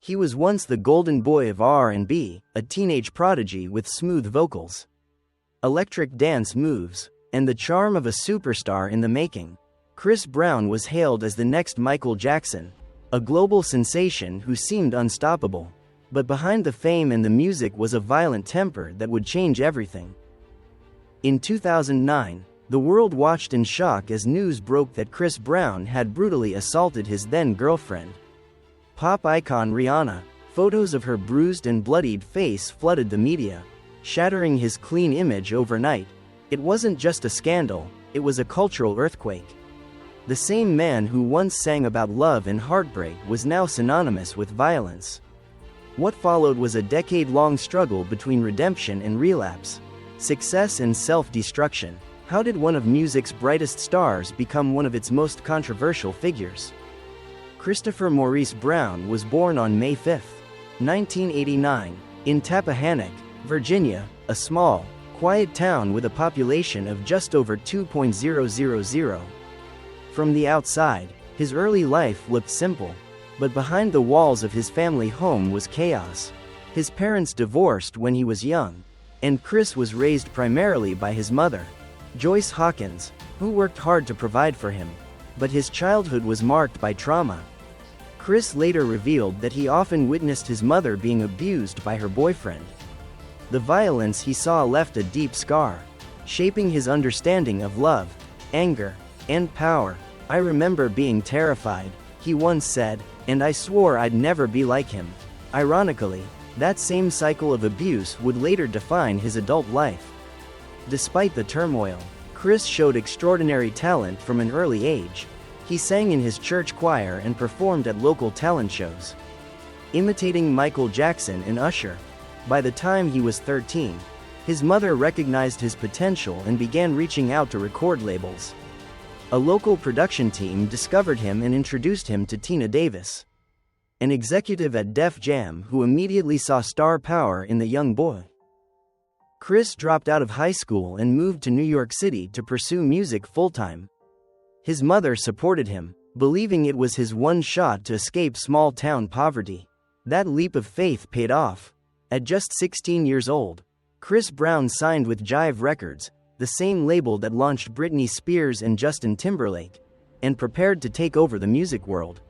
He was once the golden boy of R&B, a teenage prodigy with smooth vocals, electric dance moves, and the charm of a superstar in the making. Chris Brown was hailed as the next Michael Jackson, a global sensation who seemed unstoppable. But behind the fame and the music was a violent temper that would change everything. In 2009, the world watched in shock as news broke that Chris Brown had brutally assaulted his then-girlfriend, pop icon Rihanna. Photos of her bruised and bloodied face flooded the media, shattering his clean image overnight. It wasn't just a scandal, it was a cultural earthquake. The same man who once sang about love and heartbreak was now synonymous with violence. What followed was a decade-long struggle between redemption and relapse, success and self-destruction. How did one of music's brightest stars become one of its most controversial figures? Christopher Maurice Brown was born on May 5, 1989, in Tappahannock, Virginia, a small, quiet town with a population of just over 2,000. From the outside, his early life looked simple, but behind the walls of his family home was chaos. His parents divorced when he was young, and Chris was raised primarily by his mother, Joyce Hawkins, who worked hard to provide for him. But his childhood was marked by trauma. Chris later revealed that he often witnessed his mother being abused by her boyfriend. The violence he saw left a deep scar, shaping his understanding of love, anger, and power. "I remember being terrified," he once said, "and I swore I'd never be like him." Ironically, that same cycle of abuse would later define his adult life. Despite the turmoil, Chris showed extraordinary talent from an early age. He sang in his church choir and performed at local talent shows, imitating Michael Jackson and Usher. By the time he was 13, his mother recognized his potential and began reaching out to record labels. A local production team discovered him and introduced him to Tina Davis, an executive at Def Jam who immediately saw star power in the young boy. Chris dropped out of high school and moved to New York City to pursue music full-time. His mother supported him, believing it was his one shot to escape small-town poverty. That leap of faith paid off. At just 16 years old, Chris Brown signed with Jive Records, the same label that launched Britney Spears and Justin Timberlake, and prepared to take over the music world.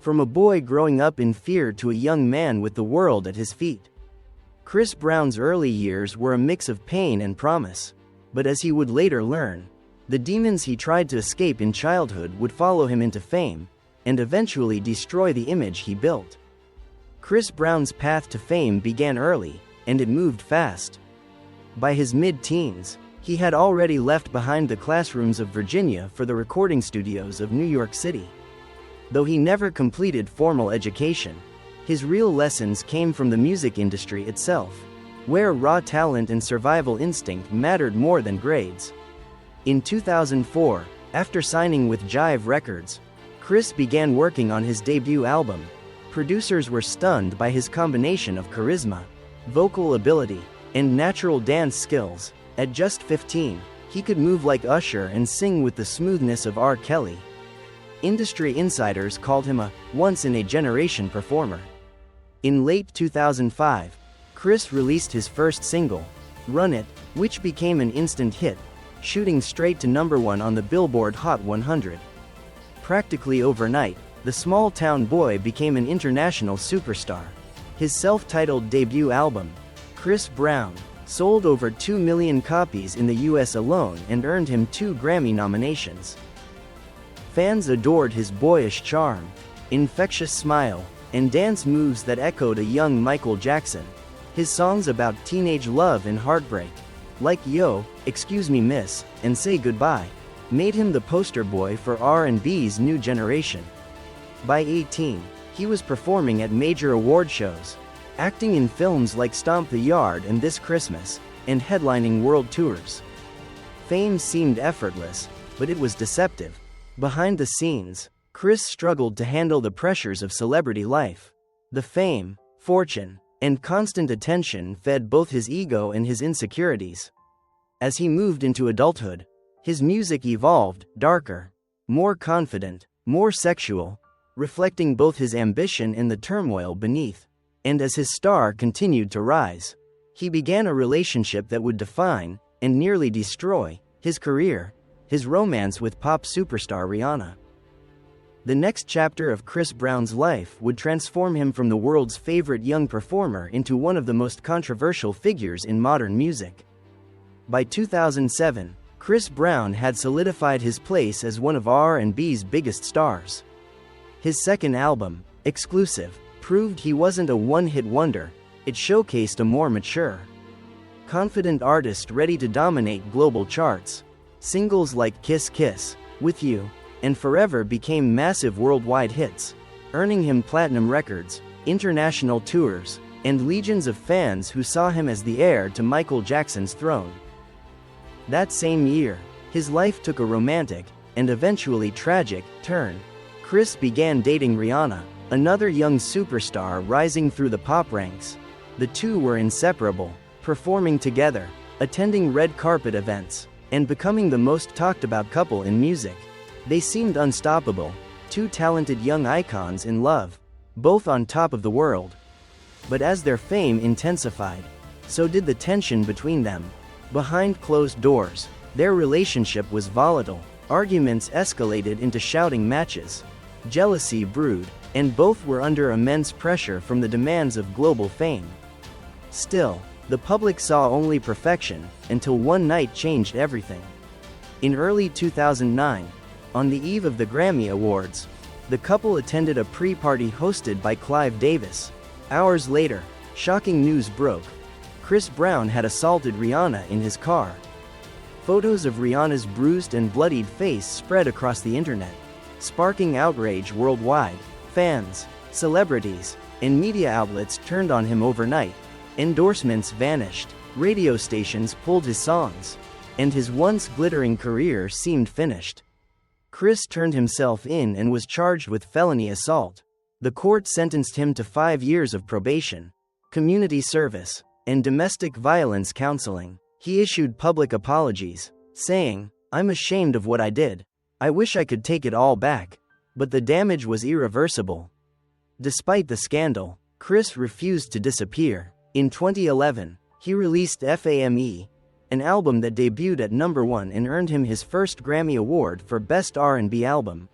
From a boy growing up in fear to a young man with the world at his feet, Chris Brown's early years were a mix of pain and promise. But as he would later learn, the demons he tried to escape in childhood would follow him into fame, and eventually destroy the image he built. Chris Brown's path to fame began early, and it moved fast. By his mid-teens, he had already left behind the classrooms of Virginia for the recording studios of New York City. Though he never completed formal education, his real lessons came from the music industry itself, where raw talent and survival instinct mattered more than grades. In 2004, after signing with Jive Records, Chris began working on his debut album. Producers were stunned by his combination of charisma, vocal ability, and natural dance skills. At just 15, he could move like Usher and sing with the smoothness of R. Kelly. Industry insiders called him a once-in-a-generation performer. In late 2005, Chris released his first single, Run It, which became an instant hit, shooting straight to #1 on the Billboard Hot 100. Practically overnight, the small-town boy became an international superstar. His self-titled debut album, Chris Brown, sold over 2 million copies in the US alone and earned him 2 Grammy nominations. Fans adored his boyish charm, infectious smile, and dance moves that echoed a young Michael Jackson. His songs about teenage love and heartbreak, like Yo, Excuse Me Miss, and Say Goodbye, made him the poster boy for R&B's new generation. By 18, he was performing at major award shows, acting in films like Stomp the Yard and This Christmas, and headlining world tours. Fame seemed effortless, but it was deceptive. Behind the scenes, Chris struggled to handle the pressures of celebrity life. The fame, fortune, and constant attention fed both his ego and his insecurities. As he moved into adulthood, his music evolved, darker, more confident, more sexual, reflecting both his ambition and the turmoil beneath. And as his star continued to rise, he began a relationship that would define, and nearly destroy, his career, his romance with pop superstar Rihanna. The next chapter of Chris Brown's life would transform him from the world's favorite young performer into one of the most controversial figures in modern music. By 2007, Chris Brown had solidified his place as one of R&B's biggest stars. His second album, Exclusive, proved he wasn't a one-hit wonder. It showcased a more mature, confident artist ready to dominate global charts. Singles like Kiss Kiss, With You, and Forever became massive worldwide hits, earning him platinum records, international tours, and legions of fans who saw him as the heir to Michael Jackson's throne. That same year, his life took a romantic, and eventually tragic, turn. Chris began dating Rihanna, another young superstar rising through the pop ranks. The two were inseparable, performing together, attending red carpet events, and becoming the most talked about couple in music. They seemed unstoppable, two talented young icons in love, both on top of the world. But as their fame intensified, so did the tension between them. Behind closed doors, their relationship was volatile. Arguments escalated into shouting matches. Jealousy brewed, and both were under immense pressure from the demands of global fame. Still, the public saw only perfection, until one night changed everything. In early 2009, on the eve of the Grammy Awards, the couple attended a pre-party hosted by Clive Davis. Hours later, shocking news broke. Chris Brown had assaulted Rihanna in his car. Photos of Rihanna's bruised and bloodied face spread across the internet, sparking outrage worldwide. Fans, celebrities, and media outlets turned on him overnight. Endorsements vanished, radio stations pulled his songs, and his once glittering career seemed finished. Chris turned himself in and was charged with felony assault. The court sentenced him to 5 years of probation, community service, and domestic violence counseling. He issued public apologies, saying, "I'm ashamed of what I did. I wish I could take it all back. But the damage was irreversible." Despite the scandal, Chris refused to disappear. In 2011, he released FAME, an album that debuted at #1 and earned him his first Grammy Award for Best R&B Album.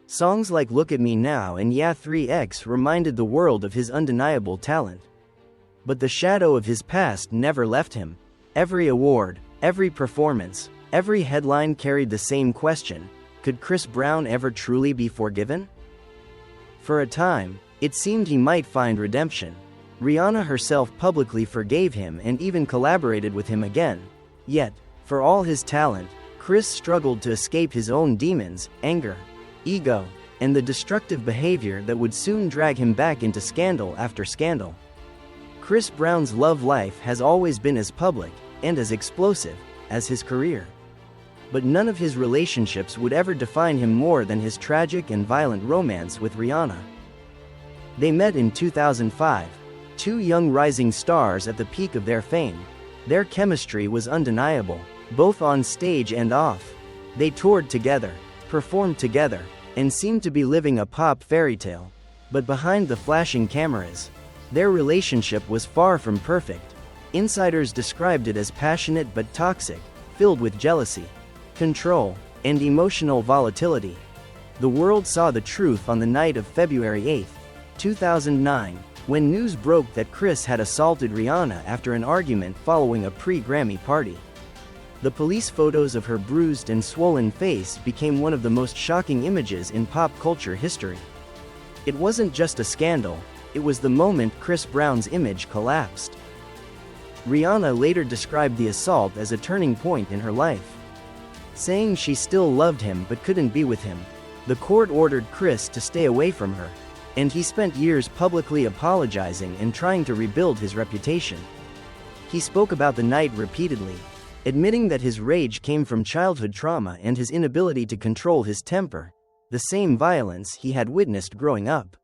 Songs like Look at Me Now and Yeah 3X reminded the world of his undeniable talent. But the shadow of his past never left him. Every award, every performance, every headline carried the same question: could Chris Brown ever truly be forgiven? For a time, it seemed he might find redemption. Rihanna herself publicly forgave him and even collaborated with him again. Yet, for all his talent, Chris struggled to escape his own demons, anger, ego, and the destructive behavior that would soon drag him back into scandal after scandal. Chris Brown's love life has always been as public, and as explosive, as his career. But none of his relationships would ever define him more than his tragic and violent romance with Rihanna. They met in 2005, two young rising stars at the peak of their fame. Their chemistry was undeniable, both on stage and off. They toured together, performed together, and seemed to be living a pop fairy tale. But behind the flashing cameras, their relationship was far from perfect. Insiders described it as passionate but toxic, filled with jealousy, control, and emotional volatility. The world saw the truth on the night of February 8, 2009, when news broke that Chris had assaulted Rihanna after an argument following a pre-Grammy party. The police photos of her bruised and swollen face became one of the most shocking images in pop culture history. It wasn't just a scandal, it was the moment Chris Brown's image collapsed. Rihanna later described the assault as a turning point in her life, saying she still loved him but couldn't be with him. The court ordered Chris to stay away from her, and he spent years publicly apologizing and trying to rebuild his reputation. He spoke about the night repeatedly, admitting that his rage came from childhood trauma and his inability to control his temper, the same violence he had witnessed growing up.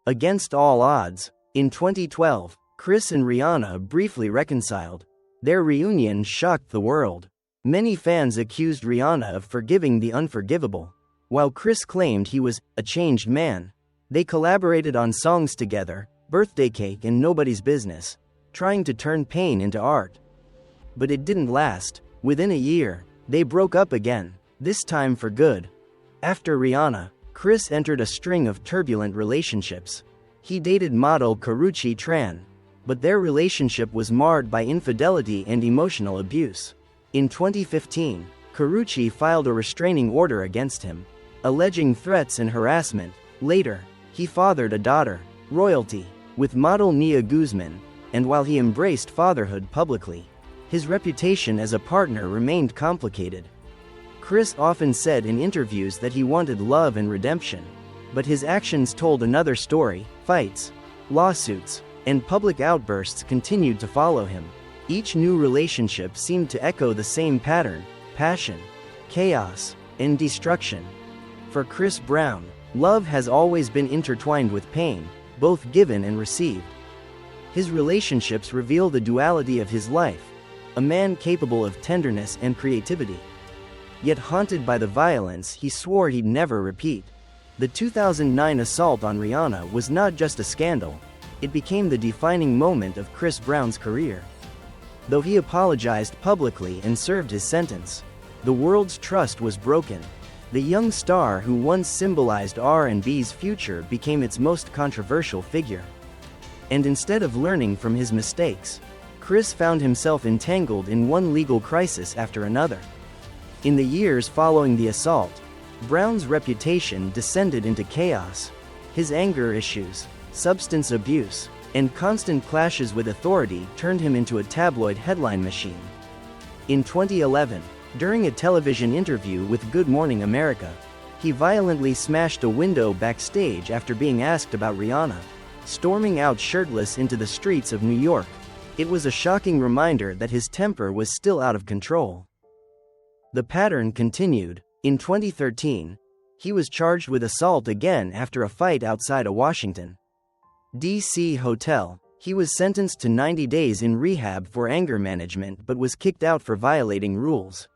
Against all odds, in 2012, Chris and Rihanna briefly reconciled. Their reunion shocked the world. Many fans accused Rihanna of forgiving the unforgivable, While Chris claimed he was a changed man, they collaborated on songs together, Birthday Cake and Nobody's Business, trying to turn pain into art. But it didn't last. Within a year, they broke up again, this time for good. After Rihanna, Chris entered a string of turbulent relationships. He dated model Karrueche Tran, but their relationship was marred by infidelity and emotional abuse. In 2015, Karrueche filed a restraining order against him, alleging threats and harassment. Later, he fathered a daughter, Royalty, with model Nia Guzman, and while he embraced fatherhood publicly, his reputation as a partner remained complicated. Chris often said in interviews that he wanted love and redemption, but his actions told another story. Fights, lawsuits, and public outbursts continued to follow him. Each new relationship seemed to echo the same pattern: passion, chaos, and destruction. For Chris Brown, love has always been intertwined with pain, both given and received. His relationships reveal the duality of his life, a man capable of tenderness and creativity, yet haunted by the violence he swore he'd never repeat. The 2009 assault on Rihanna was not just a scandal, it became the defining moment of Chris Brown's career. Though he apologized publicly and served his sentence, the world's trust was broken. The young star who once symbolized R&B's future became its most controversial figure. And instead of learning from his mistakes, Chris found himself entangled in one legal crisis after another. In the years following the assault, Brown's reputation descended into chaos. His anger issues, substance abuse, and constant clashes with authority turned him into a tabloid headline machine. In 2011, during a television interview with Good Morning America, he violently smashed a window backstage after being asked about Rihanna, storming out shirtless into the streets of New York. It was a shocking reminder that his temper was still out of control. The pattern continued. In 2013, he was charged with assault again after a fight outside a Washington, D.C. hotel. He was sentenced to 90 days in rehab for anger management but was kicked out for violating rules.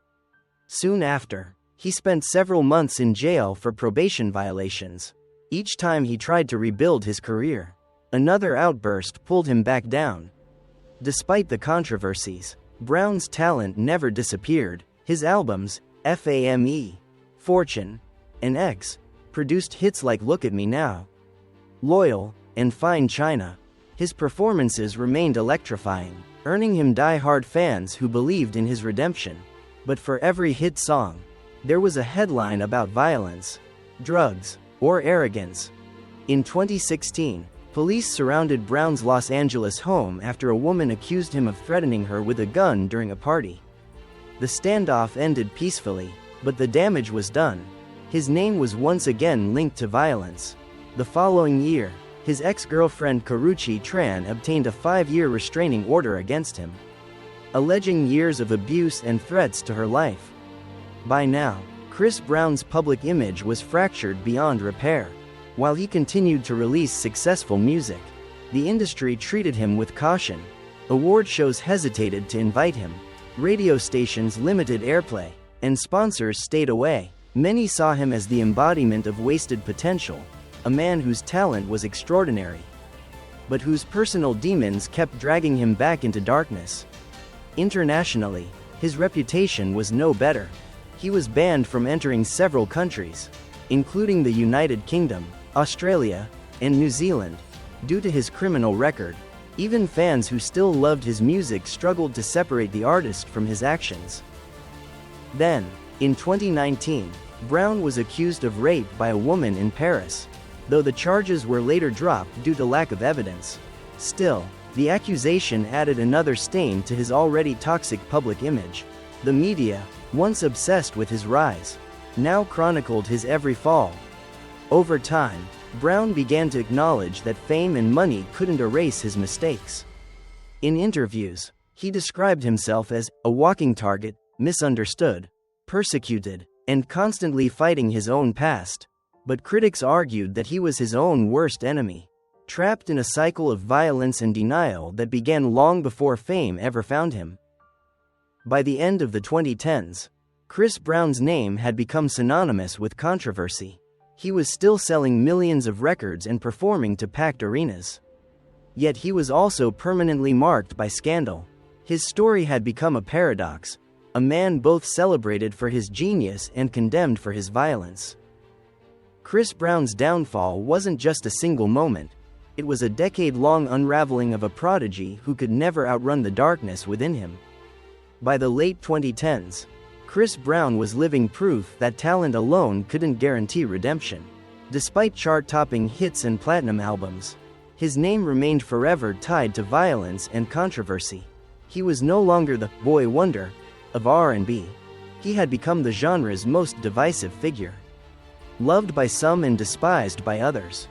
Soon after, he spent several months in jail for probation violations. Each time he tried to rebuild his career, another outburst pulled him back down. Despite the controversies, Brown's talent never disappeared. His albums, Fame, Fortune, and X, produced hits like Look at Me Now, Loyal, and Fine China. His performances remained electrifying, earning him die-hard fans who believed in his redemption. But for every hit song, there was a headline about violence, drugs, or arrogance. In 2016, police surrounded Brown's Los Angeles home after a woman accused him of threatening her with a gun during a party. The standoff ended peacefully, but the damage was done. His name was once again linked to violence. The following year, his ex-girlfriend Karrueche Tran obtained a 5-year restraining order against him, alleging years of abuse and threats to her life. By now, Chris Brown's public image was fractured beyond repair. While he continued to release successful music, the industry treated him with caution. Award shows hesitated to invite him, radio stations limited airplay, and sponsors stayed away. Many saw him as the embodiment of wasted potential, a man whose talent was extraordinary, but whose personal demons kept dragging him back into darkness. Internationally, his reputation was no better. He was banned from entering several countries, including the United Kingdom, Australia, and New Zealand, due to his criminal record. Even fans who still loved his music struggled to separate the artist from his actions. Then, in 2019, Brown was accused of rape by a woman in Paris, though the charges were later dropped due to lack of evidence. Still, the accusation added another stain to his already toxic public image. The media, once obsessed with his rise, now chronicled his every fall. Over time, Brown began to acknowledge that fame and money couldn't erase his mistakes. In interviews, he described himself as a walking target, misunderstood, persecuted, and constantly fighting his own past. But critics argued that he was his own worst enemy, trapped in a cycle of violence and denial that began long before fame ever found him. By the end of the 2010s, Chris Brown's name had become synonymous with controversy. He was still selling millions of records and performing to packed arenas. Yet he was also permanently marked by scandal. His story had become a paradox, a man both celebrated for his genius and condemned for his violence. Chris Brown's downfall wasn't just a single moment, it was a decade-long unraveling of a prodigy who could never outrun the darkness within him. By the late 2010s, Chris Brown was living proof that talent alone couldn't guarantee redemption. Despite chart-topping hits and platinum albums, his name remained forever tied to violence and controversy. He was no longer the boy wonder of R&B. He had become the genre's most divisive figure. Loved by some and despised by others.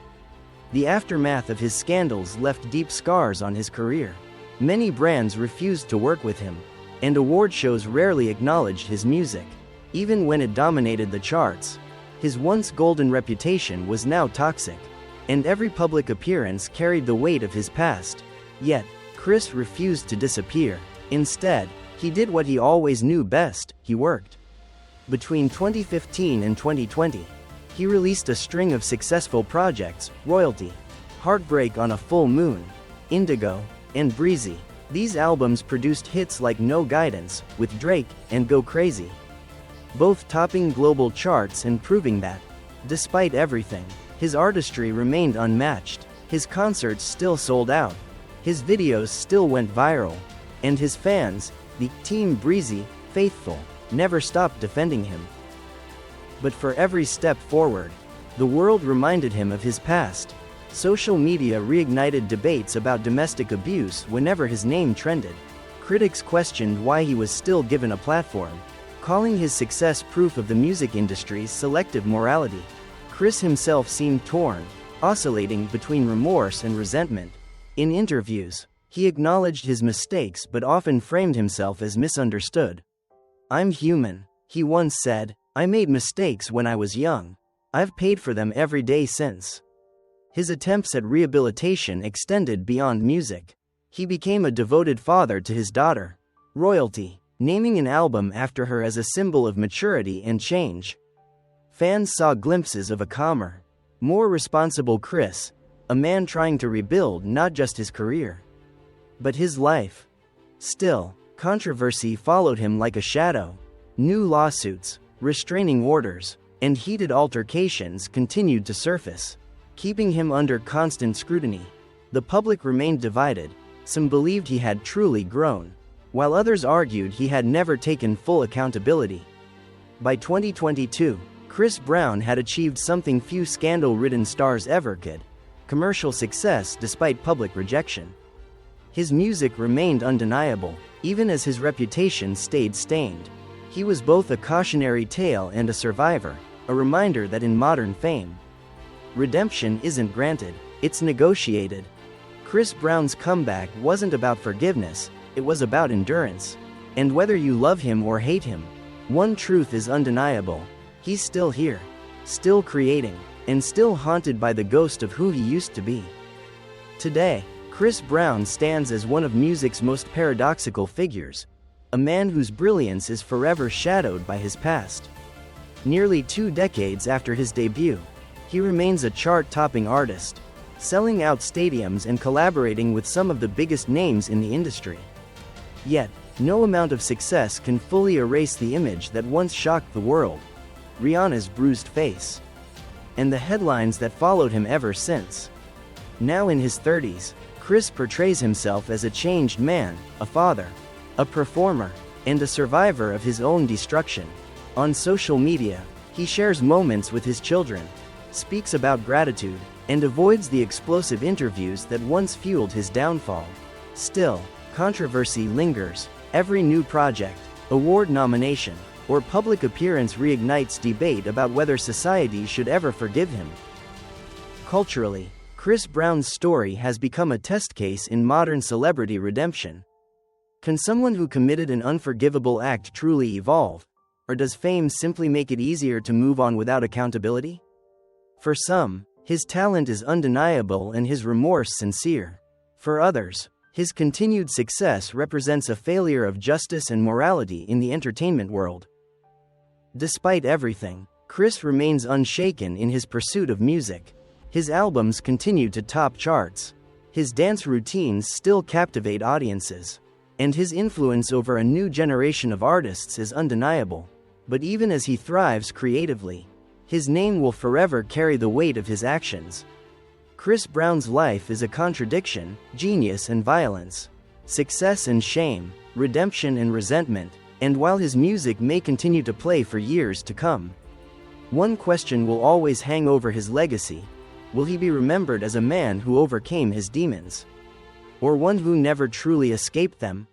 The aftermath of his scandals left deep scars on his career. Many brands refused to work with him, and award shows rarely acknowledged his music. Even when it dominated the charts, his once golden reputation was now toxic, and every public appearance carried the weight of his past. Yet, Chris refused to disappear. Instead, he did what he always knew best: he worked. Between 2015 and 2020, he released a string of successful projects: Royalty, Heartbreak on a Full Moon, Indigo, and Breezy. These albums produced hits like No Guidance with Drake and Go Crazy, both topping global charts and proving that, despite everything, his artistry remained unmatched. His concerts still sold out, his videos still went viral, and his fans, the Team Breezy faithful, never stopped defending him. But for every step forward, the world reminded him of his past. Social media reignited debates about domestic abuse whenever his name trended. Critics questioned why he was still given a platform, calling his success proof of the music industry's selective morality. Chris himself seemed torn, oscillating between remorse and resentment. In interviews, he acknowledged his mistakes but often framed himself as misunderstood. "I'm human," he once said. "I made mistakes when I was young. I've paid for them every day since." His attempts at rehabilitation extended beyond music. He became a devoted father to his daughter, Royalty, naming an album after her as a symbol of maturity and change. Fans saw glimpses of a calmer, more responsible Chris, a man trying to rebuild not just his career, but his life. Still, controversy followed him like a shadow. New lawsuits, restraining orders, and heated altercations continued to surface, keeping him under constant scrutiny. The public remained divided. Some believed he had truly grown, while others argued he had never taken full accountability. By 2022, Chris Brown had achieved something few scandal-ridden stars ever could: commercial success despite public rejection. His music remained undeniable, even as his reputation stayed stained. He was both a cautionary tale and a survivor, a reminder that in modern fame, redemption isn't granted, it's negotiated. Chris Brown's comeback wasn't about forgiveness, it was about endurance. And whether you love him or hate him, one truth is undeniable: he's still here, still creating, and still haunted by the ghost of who he used to be. Today, Chris Brown stands as one of music's most paradoxical figures, a man whose brilliance is forever shadowed by his past. Nearly 2 decades after his debut, he remains a chart-topping artist, selling out stadiums and collaborating with some of the biggest names in the industry. Yet, no amount of success can fully erase the image that once shocked the world: Rihanna's bruised face, and the headlines that followed him ever since. Now in his 30s, Chris portrays himself as a changed man, a father, a performer, and a survivor of his own destruction. On social media, he shares moments with his children, speaks about gratitude, and avoids the explosive interviews that once fueled his downfall. Still, controversy lingers. Every new project, award nomination, or public appearance reignites debate about whether society should ever forgive him. Culturally, Chris Brown's story has become a test case in modern celebrity redemption. Can someone who committed an unforgivable act truly evolve, or does fame simply make it easier to move on without accountability? For some, his talent is undeniable and his remorse sincere. For others, his continued success represents a failure of justice and morality in the entertainment world. Despite everything, Chris remains unshaken in his pursuit of music. His albums continue to top charts. His dance routines still captivate audiences. And his influence over a new generation of artists is undeniable. But even as he thrives creatively, his name will forever carry the weight of his actions. Chris Brown's life is a contradiction, genius and violence, success and shame, redemption and resentment, and while his music may continue to play for years to come, one question will always hang over his legacy: will he be remembered as a man who overcame his demons, or one who never truly escaped them?